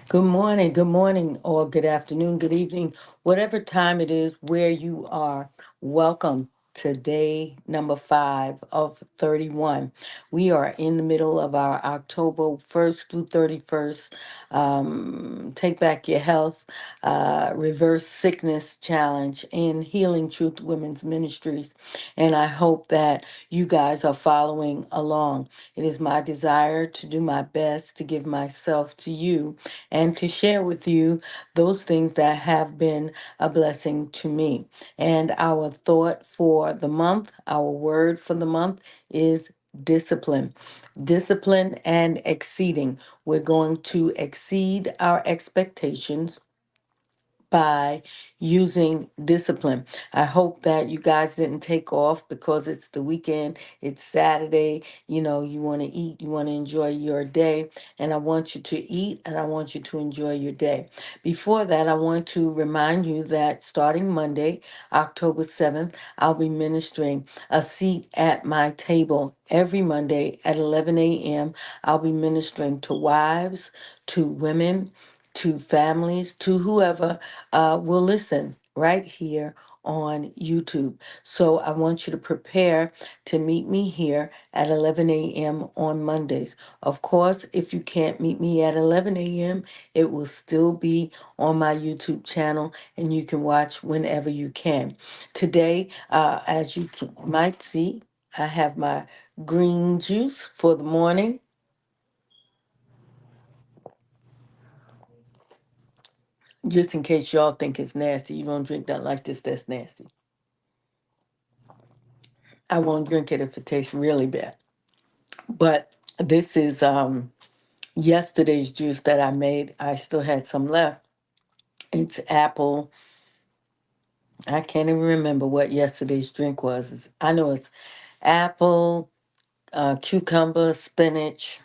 good morning, or good afternoon, good evening, whatever time it is where you are. Welcome to day number 5 of 31. We are in the middle of our October 1st through 31st Take Back Your Health, Reverse Sickness Challenge in Healing Truth Women's Ministries. And I hope that you guys are following along. It is my desire to do my best to give myself to you and to share with you those things that have been a blessing to me. And our thought for the month, our word for the month is discipline. Discipline and exceeding. We're going to exceed our expectations by using discipline. I hope that you guys didn't take off because it's the weekend, it's Saturday, you want to eat, you want to enjoy your day, and I want you to eat and I want you to enjoy your day. Before that, I want to remind you that starting Monday, October 7th, I'll be ministering a seat at my table every Monday at 11 a.m. I'll be ministering to wives, to women, to families, to whoever will listen right here on YouTube. So I want you to prepare to meet me here at 11 a.m. on Mondays. Of course, if you can't meet me at 11 a.m., it will still be on my YouTube channel and you can watch whenever you can. Today, as you might see, I have my green juice for the morning. Just in case y'all think it's nasty, you don't drink that like this, that's nasty. I won't drink it if it tastes really bad. But this is yesterday's juice that I made. I still had some left. It's apple. I can't even remember what yesterday's drink was. I know it's apple, cucumber, spinach,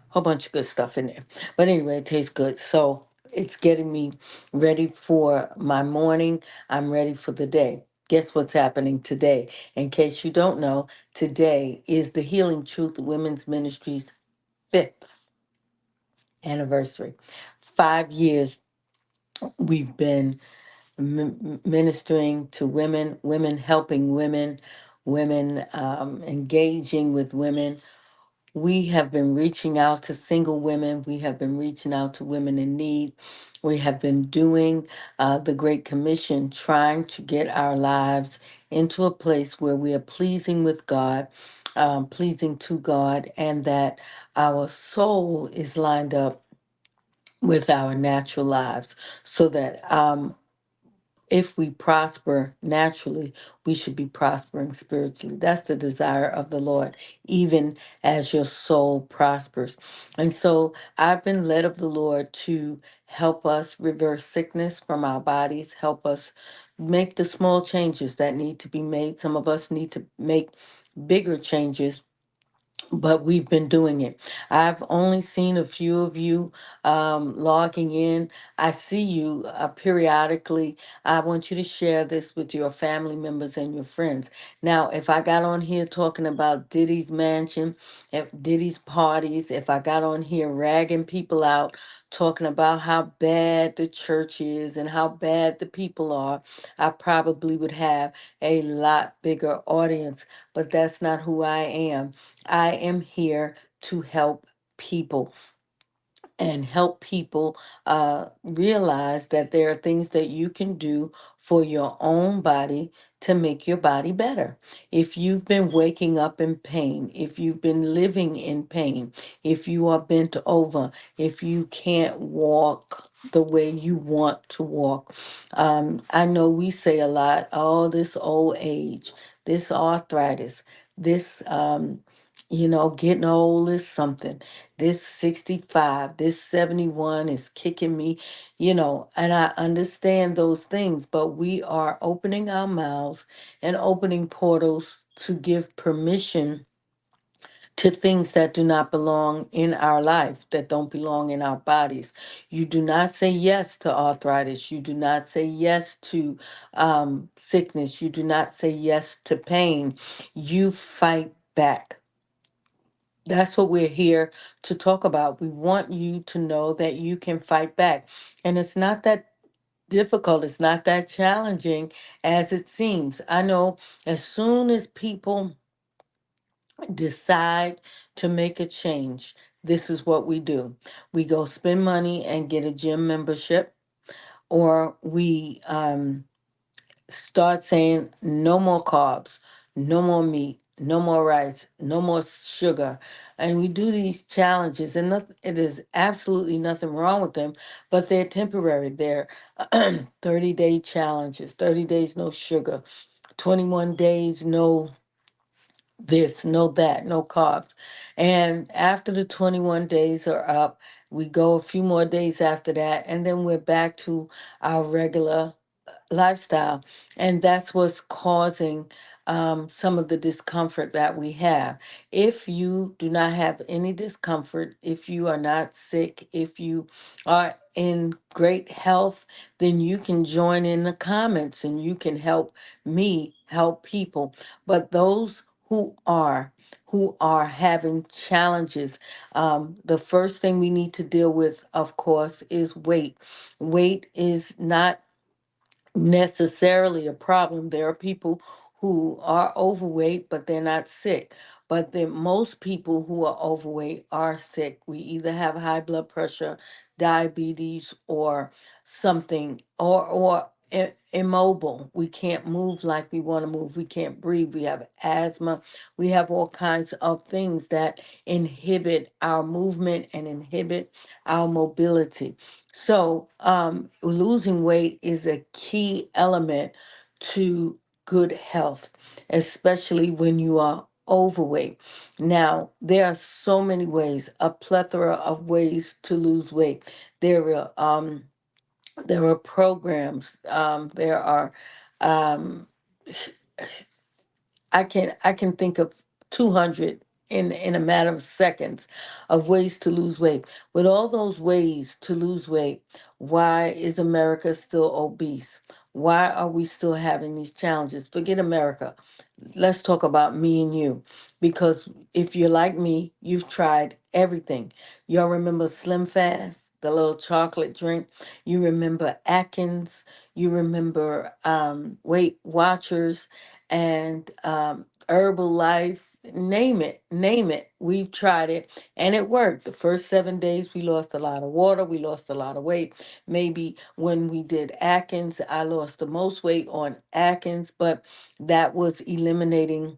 whole bunch of good stuff in there. But anyway, it tastes good. So it's getting me ready for my morning. I'm ready for the day. Guess what's happening today? In case you don't know, today is the Healing Truth Women's Ministries fifth anniversary. 5 years we've been ministering to women, women helping women, women engaging with women. We have been reaching out to single women. We have been reaching out to women in need. We have been doing the Great Commission, trying to get our lives into a place where we are pleasing with God, pleasing to God, and that our soul is lined up with our natural lives so that if we prosper naturally, we should be prospering spiritually. That's the desire of the Lord, even as your soul prospers. And so I've been led of the Lord to help us reverse sickness from our bodies, help us make the small changes that need to be made. Some of us need to make bigger changes, but we've been doing it. I've only seen a few of you logging in. I see you periodically. I want you to share this with your family members and your friends. Now, if I got on here talking about Diddy's mansion, if Diddy's parties, if I got on here ragging people out, talking about how bad the church is and how bad the people are, I probably would have a lot bigger audience. But that's not who I am. I am here to help people and help people realize that there are things that you can do for your own body to make your body better. If you've been waking up in pain, if you've been living in pain, if you are bent over, if you can't walk the way you want to walk, I know we say a lot, oh, this old age, this arthritis, this, getting old is something. This 65, this 71 is kicking me, and I understand those things, but we are opening our mouths and opening portals to give permission to things that do not belong in our life, that don't belong in our bodies. You do not say yes to arthritis. You do not say yes to sickness. You do not say yes to pain. You fight back. That's what we're here to talk about. We want you to know that you can fight back. And it's not that difficult, it's not that challenging as it seems. I know as soon as people decide to make a change, this is what we do. We go spend money and get a gym membership, or we start saying no more carbs, no more meat, no more rice, no more sugar. And we do these challenges, and it is absolutely nothing wrong with them, but they're temporary. They're 30-day challenges, 30 days no sugar, 21 days no this, no that, no carbs. And after the 21 days are up, we go a few more days after that, and then we're back to our regular lifestyle. And that's what's causing some of the discomfort that we have. If you do not have any discomfort, if you are not sick, if you are in great health, then you can join in the comments and you can help me help people. But those who are having challenges, the first thing we need to deal with, of course, is weight. Weight is not necessarily a problem. There are people who are overweight, but they're not sick. But then most people who are overweight are sick. We either have high blood pressure, diabetes, or something, or immobile. We can't move like we want to move. We can't breathe. We have asthma. We have all kinds of things that inhibit our movement and inhibit our mobility. So, losing weight is a key element to good health, especially when you are overweight. Now, there are so many ways, a plethora of ways to lose weight. There are programs. There are um, I can think of 200 in a matter of seconds of ways to lose weight. With all those ways to lose weight, why is America still obese? Why are we still having these challenges? Forget America. Let's talk about me and you. Because if you're like me, you've tried everything. Y'all remember Slim Fast, the little chocolate drink? You remember Atkins? You remember Weight Watchers and Herbalife? Name it. We've tried it and it worked. The first 7 days, we lost a lot of water, we lost a lot of weight. Maybe when we did Atkins, I lost the most weight on Atkins, but that was eliminating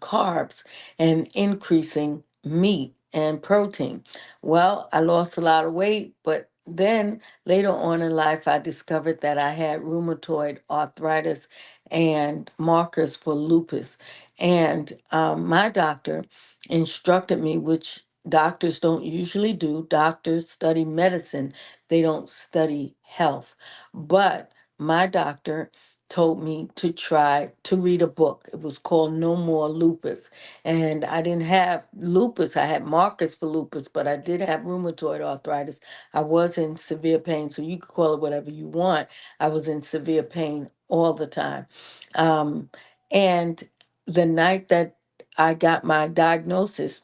carbs and increasing meat and protein. Well, I lost a lot of weight, but then later on in life, I discovered that I had rheumatoid arthritis and markers for lupus. And my doctor instructed me, which doctors don't usually do. Doctors study medicine, they don't study health. But my doctor told me to try to read a book. It was called No More Lupus. And I didn't have lupus. I had markers for lupus, but I did have rheumatoid arthritis. I was in severe pain, so you could call it whatever you want. I was in severe pain all the time. Um, and the night that I got my diagnosis,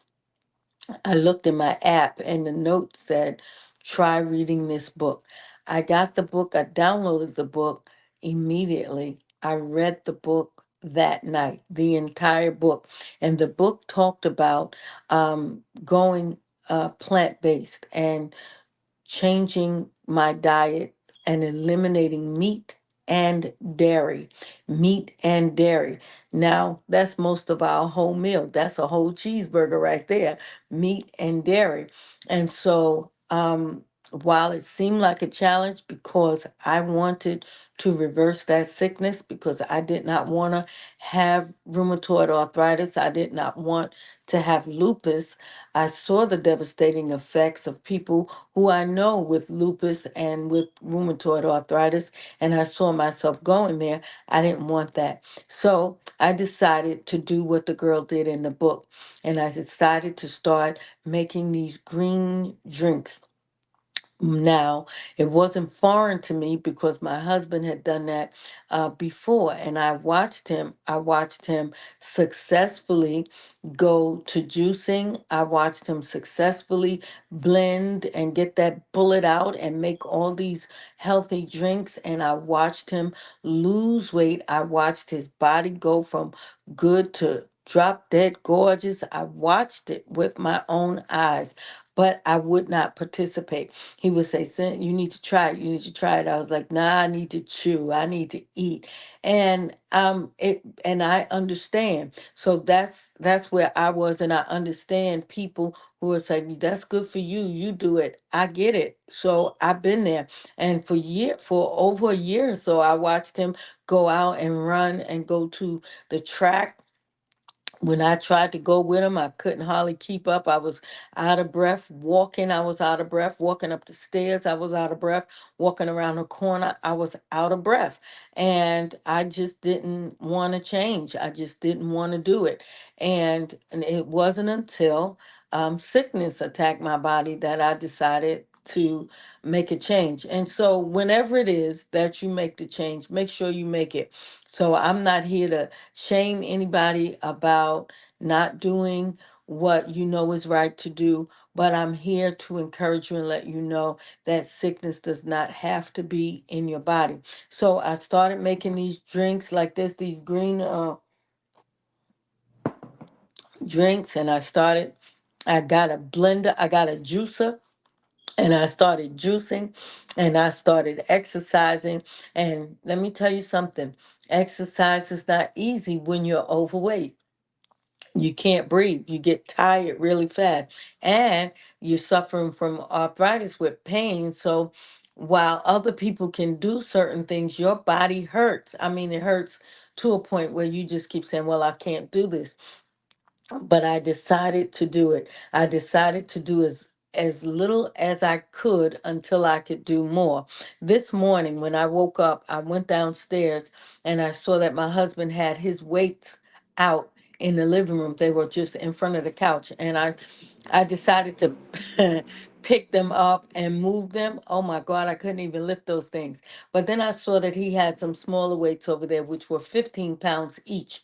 I looked in my app and the note said, try reading this book. I got the book, I downloaded the book immediately. I read the book that night, the entire book. And the book talked about going plant based and changing my diet and eliminating meat and dairy. Now, that's most of our whole meal. That's a whole cheeseburger right there, meat and dairy. And so, while it seemed like a challenge because I wanted to reverse that sickness, because I did not want to have rheumatoid arthritis, I did not want to have lupus, I saw the devastating effects of people who I know with lupus and with rheumatoid arthritis, and I saw myself going there. I didn't want that. So I decided to do what the girl did in the book, and I decided to start making these green drinks. Now, it wasn't foreign to me because my husband had done that before, and I watched him. I watched him successfully go to juicing. I watched him successfully blend and get that bullet out and make all these healthy drinks. And I watched him lose weight. I watched his body go from good to drop dead gorgeous. I watched it with my own eyes, but I would not participate. He would say, "Sin, you need to try it. You need to try it." I was like, "Nah, I need to chew. I need to eat." And I understand. So that's where I was, and I understand people who are saying, "That's good for you. You do it." I get it. So I've been there. And for over a year or so, I watched him go out and run and go to the track. When I tried to go with him, I couldn't hardly keep up. I was out of breath walking. I was out of breath walking up the stairs. I was out of breath walking around the corner. I was out of breath. And I just didn't want to change. I just didn't want to do it. And it wasn't until sickness attacked my body that I decided to make a change. And so, whenever it is that you make the change, make sure you make it. So, I'm not here to shame anybody about not doing what you know is right to do, but I'm here to encourage you and let you know that sickness does not have to be in your body. So I started making these drinks like this, these green drinks, and I got a blender, I got a juicer. And I started juicing and I started exercising. And let me tell you something, exercise is not easy when you're overweight. You can't breathe. You get tired really fast. And you're suffering from arthritis with pain. So while other people can do certain things, your body hurts. I mean, it hurts to a point where you just keep saying, well, I can't do this, but I decided to do it. I decided to do as little as I could until I could do more. This morning when I woke up, I went downstairs and I saw that my husband had his weights out in the living room. They were just in front of the couch, and I decided to pick them up and move them. Oh my God, I couldn't even lift those things. But then I saw that he had some smaller weights over there, which were 15 pounds each.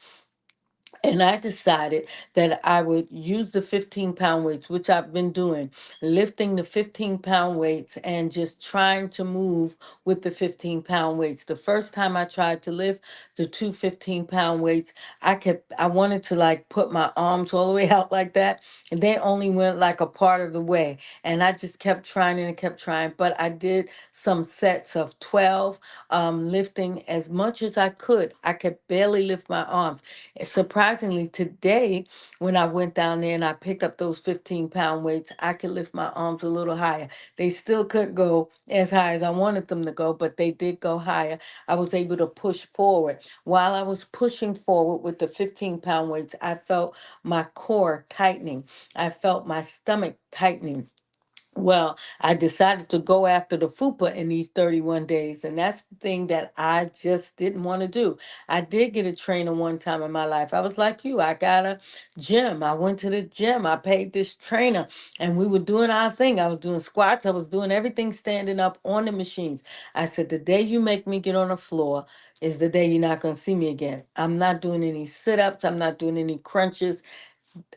And I decided that I would use the 15-pound weights, which I've been doing, lifting the 15-pound weights and just trying to move with the 15-pound weights. The first time I tried to lift the two 15-pound weights, I wanted to like put my arms all the way out like that. And they only went like a part of the way. And I just kept trying and kept trying. But I did some sets of 12, lifting as much as I could. I could barely lift my arms. Surprisingly, today, when I went down there and I picked up those 15-pound weights, I could lift my arms a little higher. They still couldn't go as high as I wanted them to go, but they did go higher. I was able to push forward. While I was pushing forward with the 15-pound weights, I felt my core tightening. I felt my stomach tightening. Well, I decided to go after the FUPA in these 31 days, and that's the thing that I just didn't want to do. I did get a trainer one time in my life. I was like you, I got a gym. I went to the gym. I paid this trainer, and we were doing our thing. I was doing squats. I was doing everything standing up on the machines. I said, the day you make me get on the floor is the day you're not going to see me again. I'm not doing any sit ups. I'm not doing any crunches.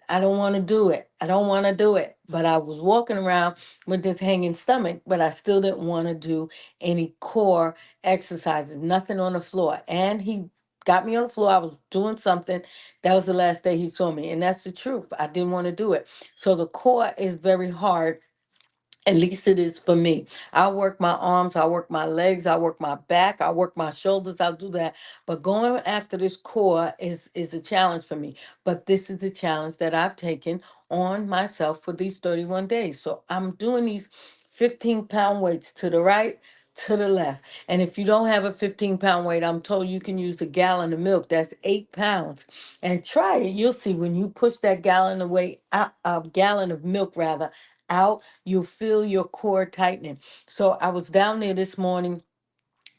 I don't want to do it. I don't want to do it. But I was walking around with this hanging stomach, but I still didn't want to do any core exercises, nothing on the floor. And he got me on the floor. I was doing something. That was the last day he saw me. And that's the truth. I didn't want to do it. So the core is very hard, at least it is for me. I work my arms, I work my legs, I work my back, I work my shoulders, I'll do that. But going after this core is a challenge for me. But this is the challenge that I've taken on myself for these 31 days. So I'm doing these 15-pound weights to the right, to the left. And if you don't have a 15-pound weight, I'm told you can use a gallon of milk. That's 8 pounds. And try it. You'll see when you push that gallon of weight, a gallon of milk rather, out, you'll feel your core tightening. So I was down there this morning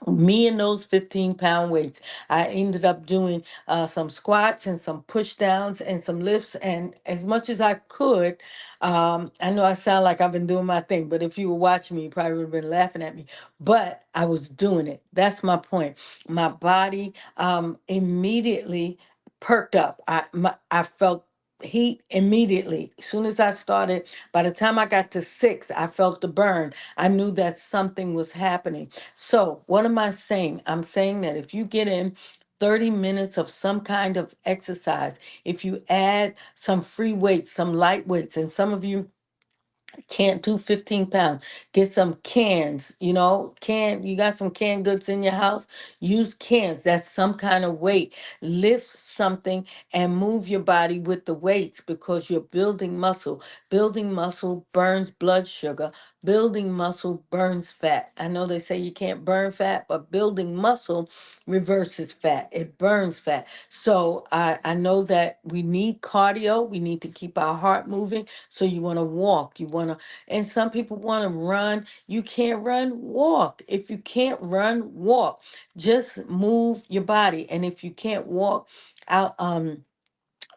Me and those 15-pound weights. I ended up doing some squats and some push downs and some lifts. And as much as I could, I know I sound like I've been doing my thing, but if you were watching me, you probably would have been laughing at me. But I was doing it. That's my point. My body immediately perked up. I felt heat immediately. As soon as I started, by the time I got to six, I felt the burn. I knew that something was happening. So, what am I saying? I'm saying that if you get in 30 minutes of some kind of exercise, if you add some free weights, some light weights, and some of you can't do 15 pounds. Get some cans, you got some canned goods in your house, use cans. That's some kind of weight. Lift something and move your body with the weights because you're building muscle. Building muscle burns blood sugar. Building muscle burns fat. I know they say you can't burn fat, but building muscle reverses fat. It burns fat. So I know that we need cardio. We need to keep our heart moving. So you want to walk. And some people want to run. You can't run, walk. If you can't run, walk. Just move your body. And if you can't walk out,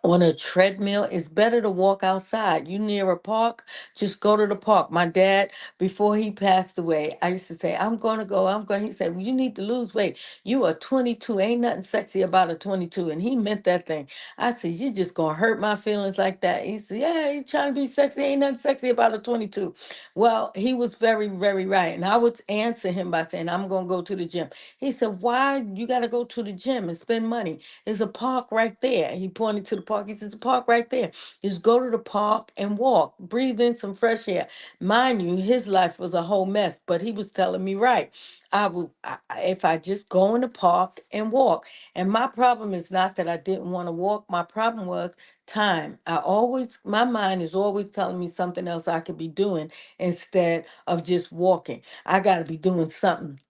on a treadmill, it's better to walk outside. You near a park, just go to the park. My dad, before he passed away, I used to say, I'm going to go, I'm going. He said, well, you need to lose weight. You are 22. Ain't nothing sexy about a 22. And he meant that thing. I said, you're just going to hurt my feelings like that. He said, yeah, you trying to be sexy. Ain't nothing sexy about a 22. Well, he was very, very right. And I would answer him by saying, I'm going to go to the gym. He said, why you got to go to the gym and spend money? There's a park right there. He pointed to the park. He says, the park right there. Just go to the park and walk. Breathe in some fresh air. Mind you, his life was a whole mess, but he was telling me right. If I just go in the park and walk. And my problem is not that I didn't want to walk. My problem was time. My mind is always telling me something else I could be doing instead of just walking. I got to be doing something.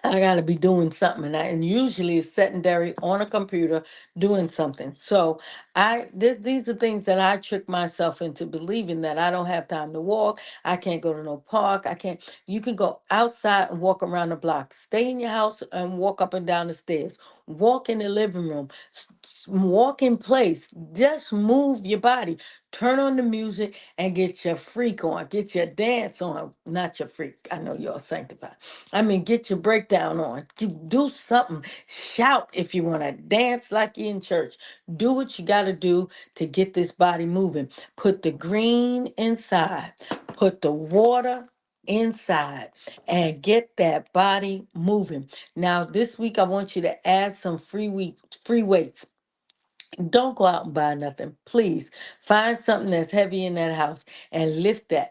I got to be doing something, and usually it's sedentary on a computer doing something. So these are things that I trick myself into believing that I don't have time to walk. I can't go to no park. I can't. You can go outside and walk around the block. Stay in your house and walk up and down the stairs. Walk in the living room. Walk in place. Just move your body. Turn on the music and get your freak on. Get your dance on. Not your freak. I know you're sanctified. I mean, get your breakdown on. Do something. Shout if you want to dance like you in church. Do what you got to do to get this body moving. Put the green inside. Put the water inside and get that body moving. Now, this week I want you to add some free weights. Don't go out and buy nothing. Please find something that's heavy in that house and lift it.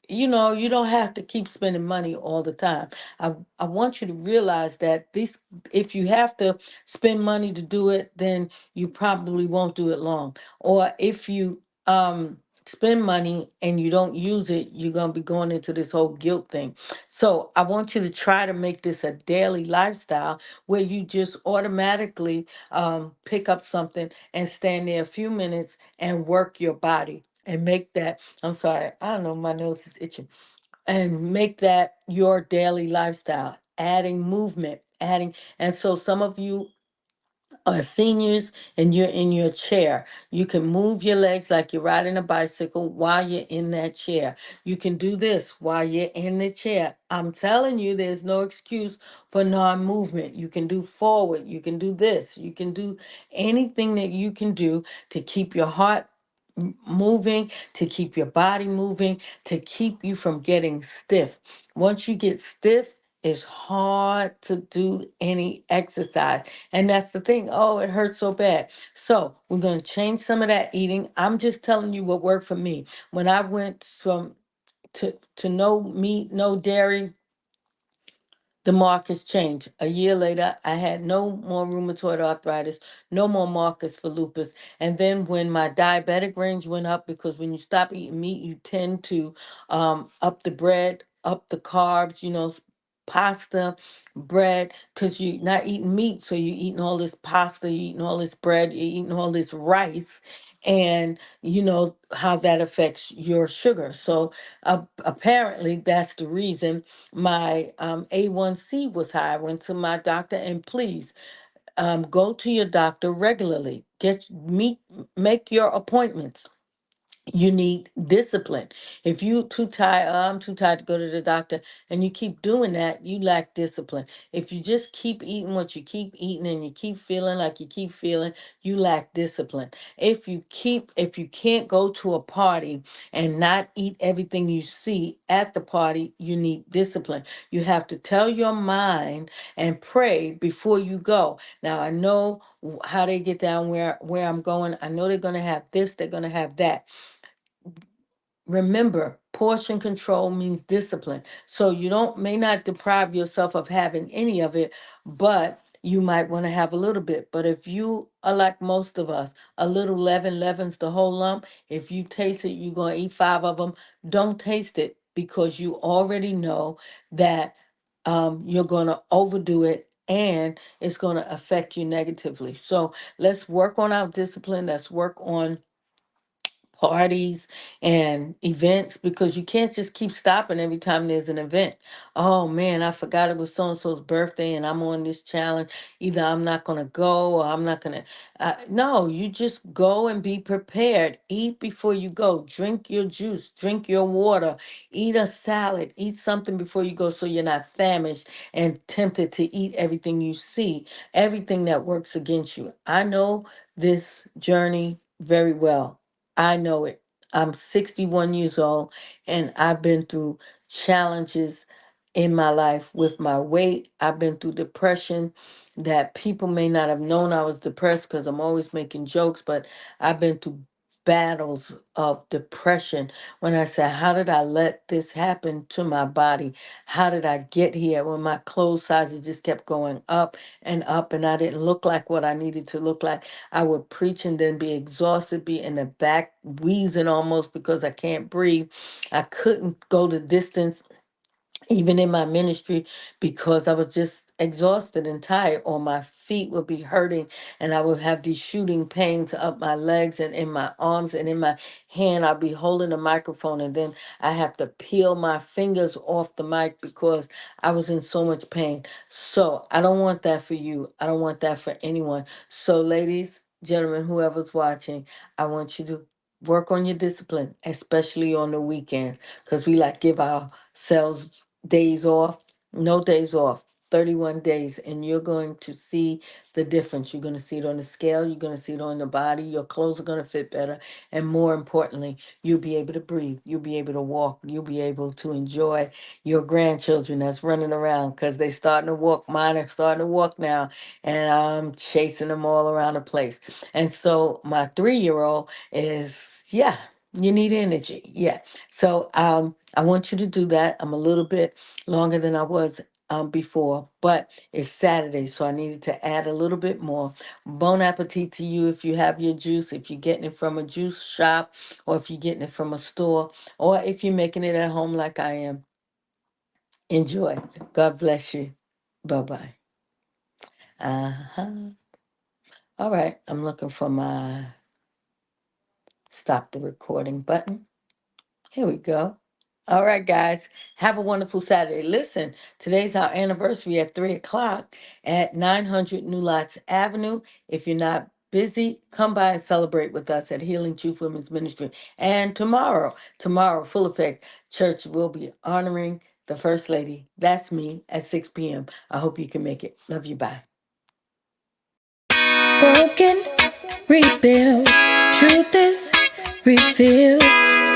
You don't have to keep spending money all the time. I want you to realize that this if you have to spend money to do it, then you probably won't do it long. Or if you spend money and you don't use it, you're going to be going into this whole guilt thing. So I want you to try to make this a daily lifestyle where you just automatically pick up something and stand there a few minutes and work your body and make that. I'm sorry, I don't know, my nose is itching. And make that your daily lifestyle, adding movement, and so some of you seniors and you're in your chair. You can move your legs like you're riding a bicycle while you're in that chair. You can do this while you're in the chair. I'm telling you, there's no excuse for non movement. You can do forward. You can do this. You can do anything that you can do to keep your heart moving, to keep your body moving, to keep you from getting stiff. Once you get stiff, it's hard to do any exercise. And that's the thing. Oh, it hurts so bad. So we're going to change some of that eating. I'm just telling you what worked for me. When I went from to no meat, no dairy, the markers changed. A year later, I had no more rheumatoid arthritis, no more markers for lupus. And then when my diabetic range went up, because when you stop eating meat, you tend to up the bread, up the carbs, pasta, bread, because you're not eating meat. So you're eating all this pasta, you're eating all this bread, you're eating all this rice. and you know how that affects your sugar. So apparently that's the reason my A1C was high. I went to my doctor, and please go to your doctor regularly. Make your appointments. You need discipline. If you too tired, I'm too tired to go to the doctor, and you keep doing that, you lack discipline. If you just keep eating what you keep eating and you keep feeling like you keep feeling, you lack discipline. If you can't go to a party and not eat everything you see at the party, you need discipline. You have to tell your mind and pray before you go. Now I know how they get down where I'm going. I know they're going to have this, they're going to have that. Remember, portion control means discipline. So you don't may not deprive yourself of having any of it, but you might want to have a little bit. But if you are like most of us, a little leaven leavens the whole lump. If you taste it, you're going to eat 5 of them. Don't taste it, because you already know that you're going to overdo it and it's going to affect you negatively. So let's work on our discipline. Let's work on parties and events, because you can't just keep stopping every time there's an event. Oh man, I forgot it was so and so's birthday and I'm on this challenge. Either I'm not going to go or I'm not going to. No, you just go and be prepared. Eat before you go. Drink your juice, drink your water, eat a salad, eat something before you go so you're not famished and tempted to eat everything you see, everything that works against you. I know this journey very well. I know it. I'm 61 years old, and I've been through challenges in my life with my weight. I've been through depression that people may not have known I was depressed, because I'm always making jokes, but I've been through battles of depression. When I say, how did I let this happen to my body? How did I get here? When my clothes sizes just kept going up, and I didn't look like what I needed to look like. I would preach and then be exhausted, be in the back wheezing almost because I can't breathe. I couldn't go the distance even in my ministry, because I was just exhausted and tired, or my feet would be hurting, and I would have these shooting pains up my legs and in my arms and in my hand. I'd be holding the microphone, and then I have to peel my fingers off the mic because I was in so much pain. So I don't want that for you. I don't want that for anyone. So, ladies, gentlemen, whoever's watching, I want you to work on your discipline, especially on the weekend, because we like give ourselves days off. No days off, 31 days, and you're going to see the difference. You're going to see it on the scale, you're going to see it on the body, your clothes are going to fit better, and more importantly, you'll be able to breathe, you'll be able to walk, you'll be able to enjoy your grandchildren that's running around, because they starting to walk. Mine are starting to walk now, and I'm chasing them all around the place. And so my 3-year-old is, yeah, you need energy. Yeah. So I want you to do that. I'm a little bit longer than I was before, but it's Saturday, so I needed to add a little bit more. Bon appetit to you if you have your juice, if you're getting it from a juice shop, or if you're getting it from a store, or if you're making it at home like I am. Enjoy. God bless you. Bye bye. Uh-huh. All right. I'm looking for my stop the recording button. Here we go. All right, guys. Have a wonderful Saturday. Listen, today's our anniversary at 3 o'clock at 900 New Lots Avenue. If you're not busy, come by and celebrate with us at Healing Truth Women's Ministry. And tomorrow, Full Effect Church will be honoring the First Lady. That's me at 6 p.m. I hope you can make it. Love you. Bye. Broken, rebuild, truth is revealed.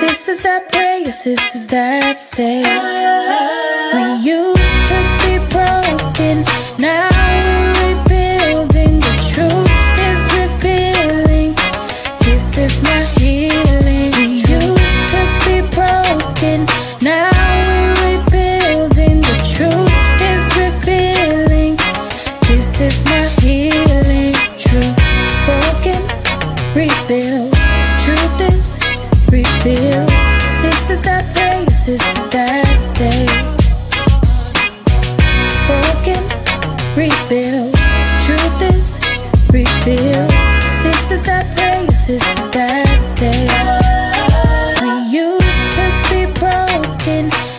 Sisters that pray, sisters that stay. We used to be broken, now we're rebuilding. The truth is revealing, this is my healing. We used to be broken, now we're rebuilding. The truth is revealing, this is my healing. Truth broken, rebuild. Truth is revealed. Sisters that pray, sisters that stay. Broken, rebuild. can